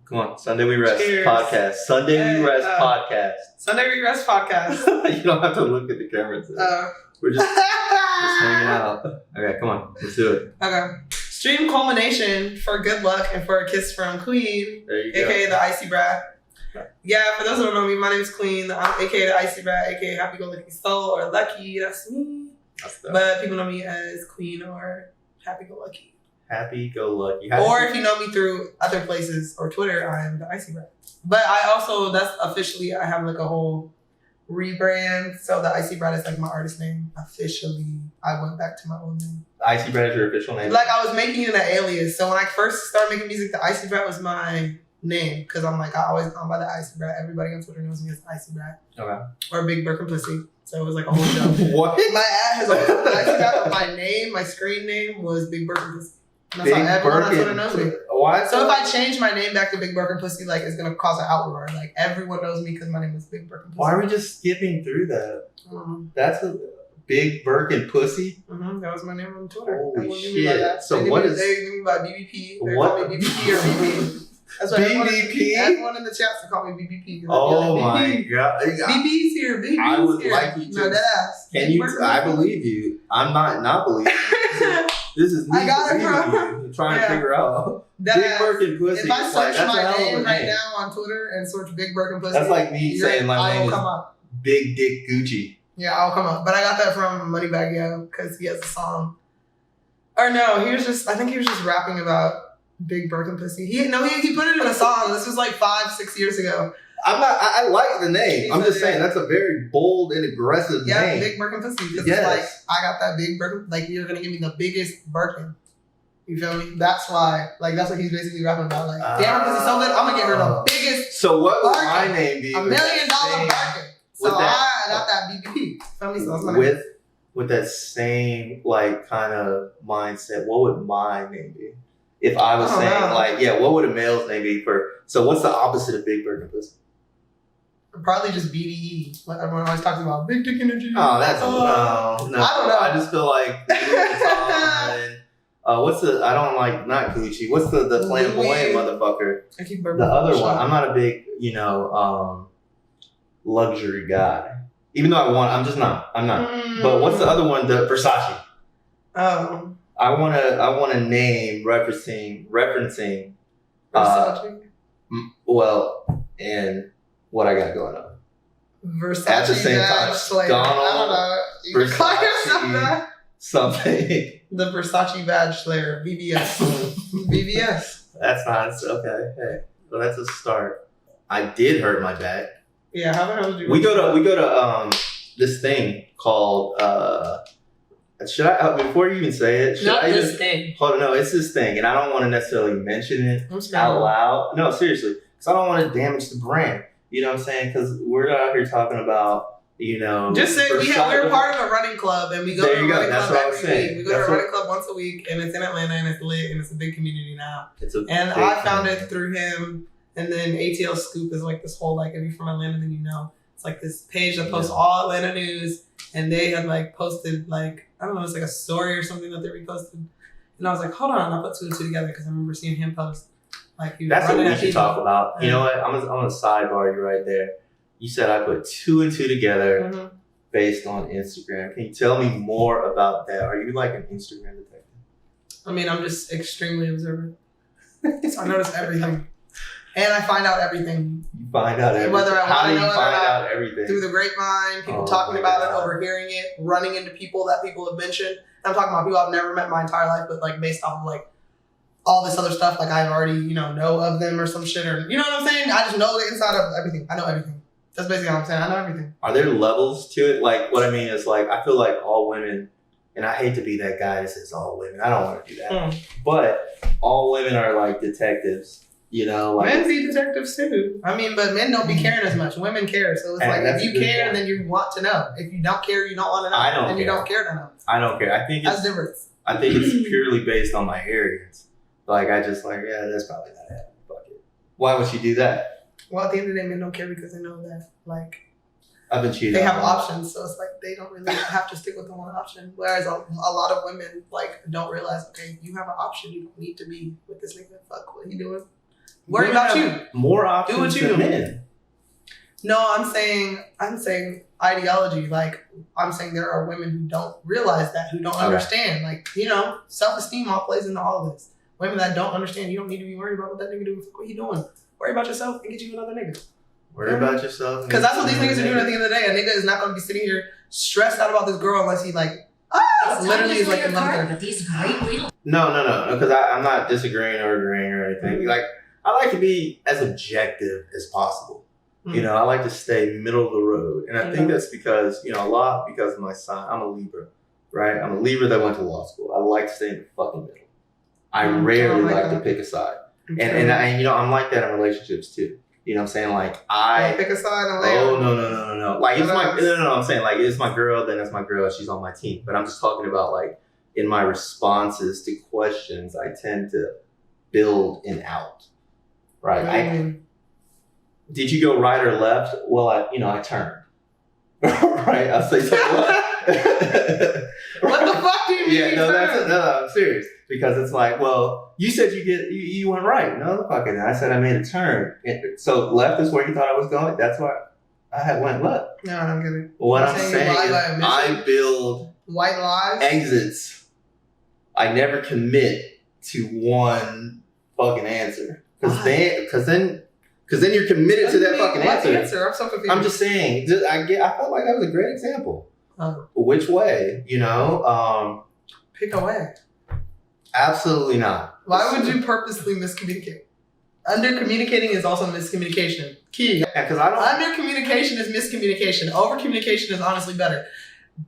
Come on. Sunday We Rest Cheers. podcast. Sunday We Rest podcast. Sunday We Rest podcast. You don't have to look at the camera. We're just hanging out. Okay, come on. Let's do it. Okay. Stream culmination for good luck and for a kiss from Queen, There you go. aka the Icy Brat. Yeah, for those who don't know me, my name is Queen. I'm aka the Icy Brat, aka Happy Go Lucky Soul or Lucky. That's me. That's dope. But people know me as Queen or Happy Go Lucky. Happy Go Lucky. Or if you know me through other places or Twitter, I am the Icy Brat. But I also, that's officially, I have like a whole rebrand. So the Icy Brat is like my artist name. Officially, I went back to my old name. Icy Brat is your official name? Like I was making it an alias. So when I first started making music, the Icy Brat was my name. Because I'm like, I always gone by the Icy Brat. Everybody on Twitter knows me as the Icy Brat. Okay. Or Big Birkin Pussy. So it was like a whole show. What? My ad has always been the Icy Brat, but my name, my screen name was Big Birkin Pussy. And that's how everyone on Twitter knows me. Why? So if I change my name back to Big Birkin Pussy, like it's gonna cause an outroar. Like everyone knows me because my name is Big Birkin Pussy. Why are we just skipping through that? That's a Big Birkin Pussy? That was my name on Twitter. Holy Everyone knew me by shit. that. So they what knew, is... They knew me by BBP. They What? call me BBP or BB. That's what BBP? everyone in the chat to call me BBP. Oh like, my god. BB's here. BB's I would here. like you to... No, that ass. Can you... I believe you. I'm not believing you. This is me I got it believing from... you. Trying to figure out. That Big ass. Birkin Pussy. If I search that's a my hell of a name right name. now on Twitter and search Big Birkin Pussy, That's like me saying my I name will is come up. Big Dick Gucci. Yeah, I'll come up. But I got that from Moneybagg Yo because he has a song. Or no, I think he was just rapping about Big Birkin Pussy. He put it in a song. This was like 5-6 years ago. I like the name. I'm just saying yeah. that's a very bold and aggressive name. Big Birkin Pussy. Because Yes. it's like, I got that big Birkin. Like, you're going to give me the biggest Birkin. You feel me? That's why. Like, that's what he's basically rapping about. Like, damn, because he's so good, I'm going to give her the biggest So what would Birkin. my name be? $1 million Birkin. So I got that BBP. Feel me? So that's my name. With that same like kind of mindset, what would my name be? If I was saying like, yeah, what would a male's name be for? So what's the opposite of Big Birkin Pussy? Probably just BDE. Like everyone always talks about big dick energy. Oh, that's no. I don't know. I just feel like what's the? I don't like not Gucci. What's the flamboyant motherfucker? I keep The other one. I'm not a big luxury guy. Even though I'm just not. I'm not. But what's the other one? The Versace. Oh. I want a name referencing Versace. and what I got going on. Versace. At the same time, Slayer. Donald, I don't know. You can call yourself Versace, that. something. The Versace Badge Slayer. VVS. VVS. That's nice. Okay. Hey. So that's a start. I did hurt my back. Yeah, how the hell did you We go to this thing called should I before you even say it? Should Not I this even, thing. Hold on, no, it's this thing, and I don't want to necessarily mention it I'm out scared. loud. No, seriously, because I don't want to damage the brand. You know what I'm saying? Because we're out here talking about, Just say we're part of a running club, and we go to a running club every week. We go to a running club once a week, and it's in Atlanta, and it's lit, and it's a big community now. And I found it through him, and then ATL Scoop is like this whole, like, if you're from Atlanta, then you know. It's like this page that posts all Atlanta news, and they had like posted like, I don't know, it's like a story or something that they reposted. And I was like, hold on, I put two and two together because I remember seeing him post. Like, he was that's what running we at should people. talk about. You know what? I'm gonna sidebar you right there. You said I put two and two together based on Instagram. Can you tell me more about that? Are you like an Instagram detective? I mean, I'm just extremely observant. So I notice everything. And I find out everything. You find out everything. Whether I How want do to you know it or find not, out everything? through the grapevine, people talking about it, overhearing it, running into people that people have mentioned. I'm talking about people I've never met in my entire life, but like based off of like all this other stuff, like I've already, know of them or some shit, or you know what I'm saying? I just know the inside of everything. I know everything. That's basically what I'm saying. I know everything. Are there levels to it? Like, what I mean is, like, I feel like all women, and I hate to be that guy that says all women. I don't want to do that. But all women are like detectives. Like, men be detectives too. I mean, but men don't be caring as much. Women care. So it's like, if you care, then you want to know. If you don't care, you don't want to know. I don't and care. you don't care to know. I don't care. I think That's different. I think it's purely based on my arrogance. Like, I just like, yeah, that's probably not happening. Fuck it. Why would you do that? Well, at the end of the day, men don't care because they know that, like, I've been cheated. They have options, so it's like they don't really have to stick with the one option. Whereas a lot of women like don't realize, okay, you have an option. You don't need to be with this nigga. Fuck what he doing. Worry about you. More options. Do what you do. Men. No, I'm saying ideology. Like, I'm saying there are women who don't realize that, who don't understand. Like, self-esteem all plays into all of this. Women that don't understand, you don't need to be worried about what that nigga do. What are you doing? Worry about yourself and get you another nigga. Worry about yourself. Because that's what these niggas are doing at the end of the day. A nigga is not going to be sitting here stressed out about this girl unless he literally is like in love with her. No. Because I'm not disagreeing or agreeing or anything. Like, I like to be as objective as possible. I like to stay middle of the road. And I think that's because, a lot because of my sign. I'm a Libra, right? I'm a Libra that went to law school. I like to stay in the fucking middle. I rarely like to pick a side. And I'm like that in relationships too. You know what I'm saying? Like, pick a side and lay no. Like, it's I'm saying, like, it's my girl, then it's my girl, she's on my team. But I'm just talking about, like, in my responses to questions, I tend to build an out. Right? Did you go right or left? Well, I turned. Right? I'll say something like what the fuck do you mean? No, I'm serious. Because it's like, well, you said you went right. No, the fuck it. I said I made a turn. So left is where you thought I was going. That's why I went left. No, I don't get it. What I'm saying is I build white lies, exits. I never commit to one fucking answer. Because then you're committed to that fucking answer. I'm so confused. I'm just saying. I felt like that was a great example. Which way? Pick a way. Absolutely not. Why would you purposely miscommunicate? Under-communicating is also miscommunication. Key. Yeah, because I don't... Under-communication is miscommunication. Over-communication is honestly better.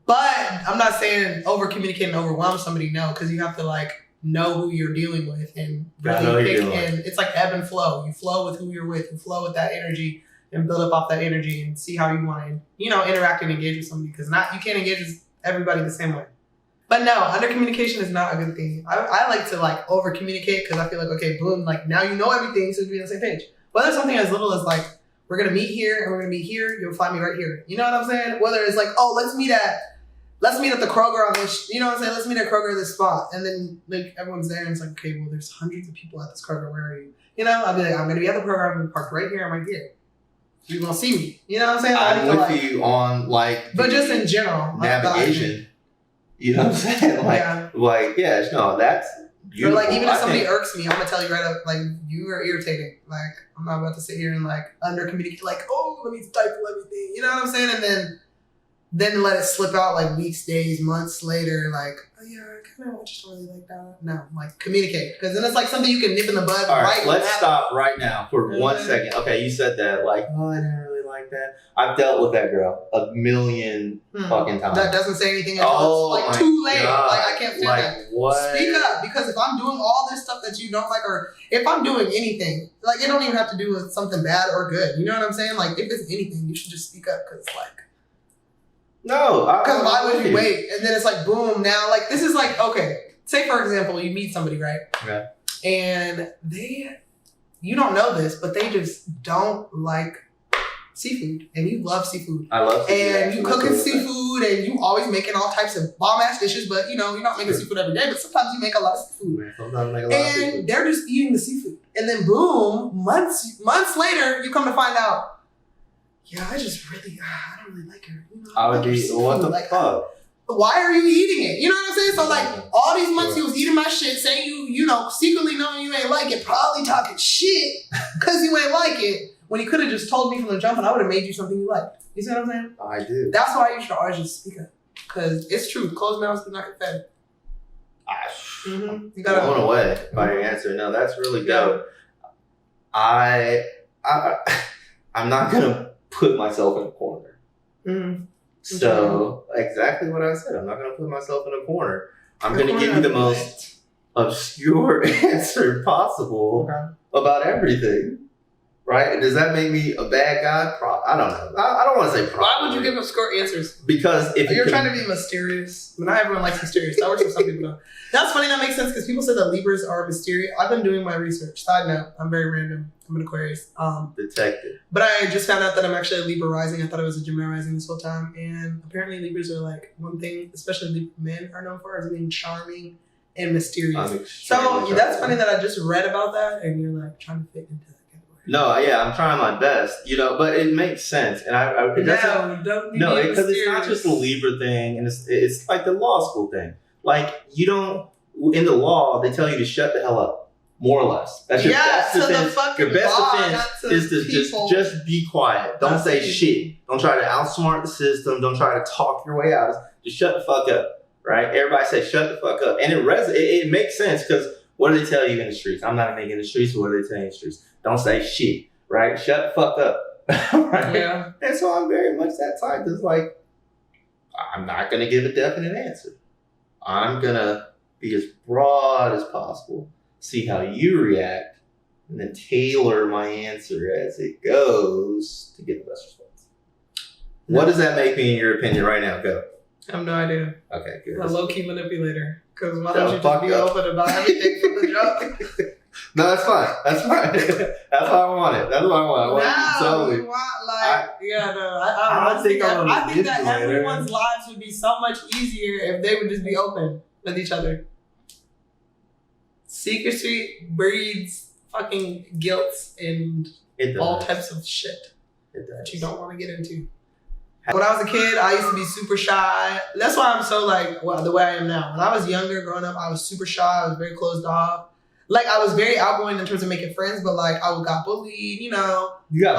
But I'm not saying over-communicate and overwhelm somebody, no, because you have to, like, know who you're dealing with and really pick. And it's like ebb and flow. You flow with who you're with. You flow with that energy and build up off that energy and see how you want to, interact and engage with somebody. Because you can't engage with everybody the same way. But no, under-communication is not a good thing. I like to, like, over-communicate because I feel like, okay, boom, like, now you know everything, so you're on the same page. Whether it's something as little as, like, we're going to meet here and we're going to meet here, you'll find me right here. You know what I'm saying? Whether it's like, oh, let's meet at the Kroger on this, you know what I'm saying? Let's meet at Kroger at this spot. And then, like, everyone's there and it's like, okay, well, there's hundreds of people at this Kroger. Where are you? I'll be like, I'm going to be at the Kroger. I'm going to park right here. I'm right here. You're going to see me. You know what I'm saying? I'm with you on, like, but just in general. Navigation. You know what I'm saying? That's beautiful. Or like, even if somebody irks me, I'm gonna tell you right up, like, you are irritating. Like, I'm not about to sit here and like under communicate, like, oh, let me stifle everything. You know what I'm saying? And then let it slip out like weeks, days, months later. Like, oh yeah, I kind of just really like that. No, like, communicate, because then it's like something you can nip in the bud. All right, let's stop right now for 1 second. Okay, you said that, like, oh, I didn't really like that. I've dealt with that girl a million fucking times. That doesn't say anything until it's like too late. God. Like, I can't stand that. What? Speak up, because if I'm doing all this stuff that you don't like, or if I'm doing anything, like, it don't even have to do with something bad or good. You know what I'm saying? Like, if it's anything, you should just speak up, because, like, no. Because why would you wait? And then it's like, boom, now, like, this is like, okay, say for example, you meet somebody, right? Yeah. And you don't know this, but they just don't like seafood, and you love seafood. I love seafood. And you cooking seafood, and you always making all types of bomb-ass dishes, but, you're not making seafood every day, but sometimes you make a lot of seafood. And they're just eating the seafood. And then, boom, months later, you come to find out, yeah, I don't really like her. I would be, what the fuck? Why are you eating it? You know what I'm saying? So, like, all these months he was eating my shit, saying you secretly knowing you ain't like it, probably talking shit because you ain't like it, when he could have just told me from the jump and I would have made you something you like. You see what I'm saying? I do. That's why you should always just speak up. Because it's true. Closed mouths do not get fed. You got blown away by your answer. No, that's really dope. I'm not going to put myself in a corner. So, exactly what I said. I'm not going to put myself in a corner. I'm going to give you the most obscure answer possible about everything. Right? Does that make me a bad guy? I don't know. I don't want to say Why would you give obscure answers? Because if you're trying to be mysterious, not everyone likes mysterious. That works for some people though. That's funny. That makes sense because people say that Libras are mysterious. I've been doing my research. Side note, I'm very random. I'm an Aquarius. Detective. But I just found out that I'm actually a Libra rising. I thought it was a Gemini rising this whole time. And apparently Libras are like one thing, especially Libra men are known for, as being charming and mysterious. So that's funny that I just read about that and you're like trying to fit into that. No, yeah, I'm trying my best, but it makes sense, and it doesn't. Because it's not just a Libra thing, and it's like the law school thing. Like you don't in the law, they tell you to shut the hell up, more or less. That's your best defense. Your best defense is to just be quiet. Don't say shit. Don't try to outsmart the system. Don't try to talk your way out. Just shut the fuck up, right? Everybody say shut the fuck up, and it makes sense because what do they tell you in the streets? I'm not making the streets. So what do they tell you in the streets? Don't say shit, right? Shut the fuck up, right? Yeah. And so I'm very much that type. It's like, I'm not going to give a definite answer. I'm going to be as broad as possible, see how you react, and then tailor my answer as it goes to get the best response. What does that make me in your opinion right now? Go. I have no idea. Okay, good. A low-key manipulator. Because why don't you just be open about everything from the jump? No, that's fine. That's fine. That's how I want it. That's what I want. I think that everyone's lives would be so much easier if they would just be open with each other. Secrecy breeds fucking guilt and all types of shit that you don't want to get into. When I was a kid, I used to be super shy. That's why I'm so the way I am now. When I was younger, growing up, I was super shy. I was very closed off. I was very outgoing in terms of making friends, but I got bullied, You got bullied?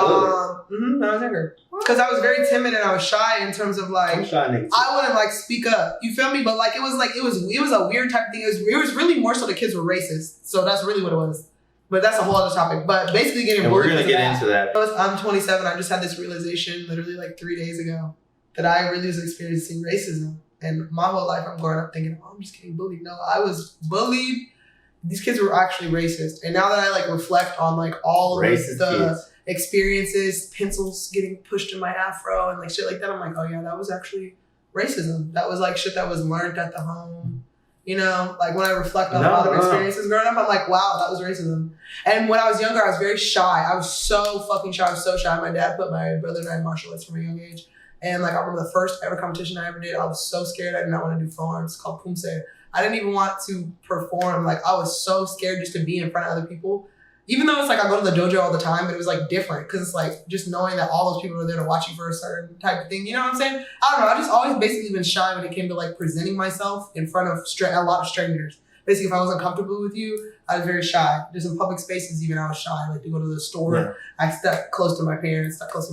When I was younger. Because I was very timid and I was shy in terms of I'm shy nigga too. I wouldn't speak up. You feel me? But it was a weird type of thing. It was really more so the kids were racist. So that's really what it was. But that's a whole other topic. But basically getting bullied. We're going to get into that. I'm 27. I just had this realization literally 3 days ago that I really was experiencing racism. And my whole life I'm growing up thinking, I'm just getting bullied. No, I was bullied. These kids were actually racist. And now that I reflect on all of the experiences, pencils getting pushed in my afro and shit like that, I'm oh yeah, that was actually racism. That was shit that was learned at the home. When I reflect on a lot of experiences growing up, I'm wow, that was racism. And when I was younger, I was very shy. I was so fucking shy. I was so shy. My dad put my brother and I in martial arts from a young age. And I remember the first ever competition I ever did, I was so scared. I did not want to do forearms. It's called Pumse. I didn't even want to perform. I was so scared just to be in front of other people. Even though it's I go to the dojo all the time, but it was different because it's just knowing that all those people are there to watch you for a certain type of thing. You know what I'm saying? I don't know. I just always basically been shy when it came to presenting myself in front of a lot of strangers. Basically, if I wasn't comfortable with you, I was very shy. Just in public spaces, even I was shy. To go to the store, yeah. I stuck close to my parents, I was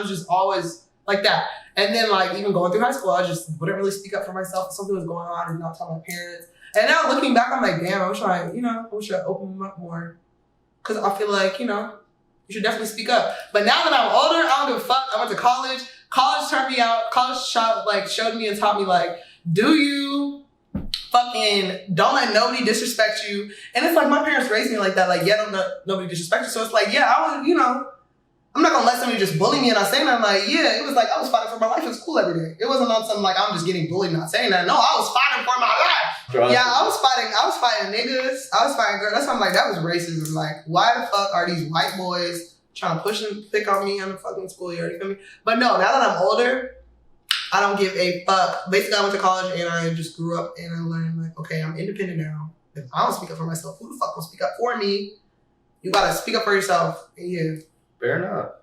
just always like that. And then even going through high school, I just wouldn't really speak up for myself. If something was going on, I did not tell my parents. And now looking back, I'm damn, I wish I opened them up more. Because I feel you should definitely speak up. But now that I'm older, I don't give a fuck. I went to college. College turned me out. College showed me and taught me do you fucking don't let nobody disrespect you. And it's my parents raised me like that. Don't let nobody disrespect you. So it's yeah, I was, I'm not gonna let somebody just bully me and not saying that. Yeah, it was I was fighting for my life. It was cool every day. It wasn't on something I'm just getting bullied not saying that. No, I was fighting for my life. Yeah, I was fighting niggas. I was fighting girls. That's why I'm that was racism. Why the fuck are these white boys trying to push and pick on me in the fucking schoolyard? You feel me? But no, now that I'm older, I don't give a fuck. Basically, I went to college and I just grew up and I learned okay, I'm independent now. If I don't speak up for myself, who the fuck will speak up for me? You gotta speak up for yourself. And yeah. Fair enough.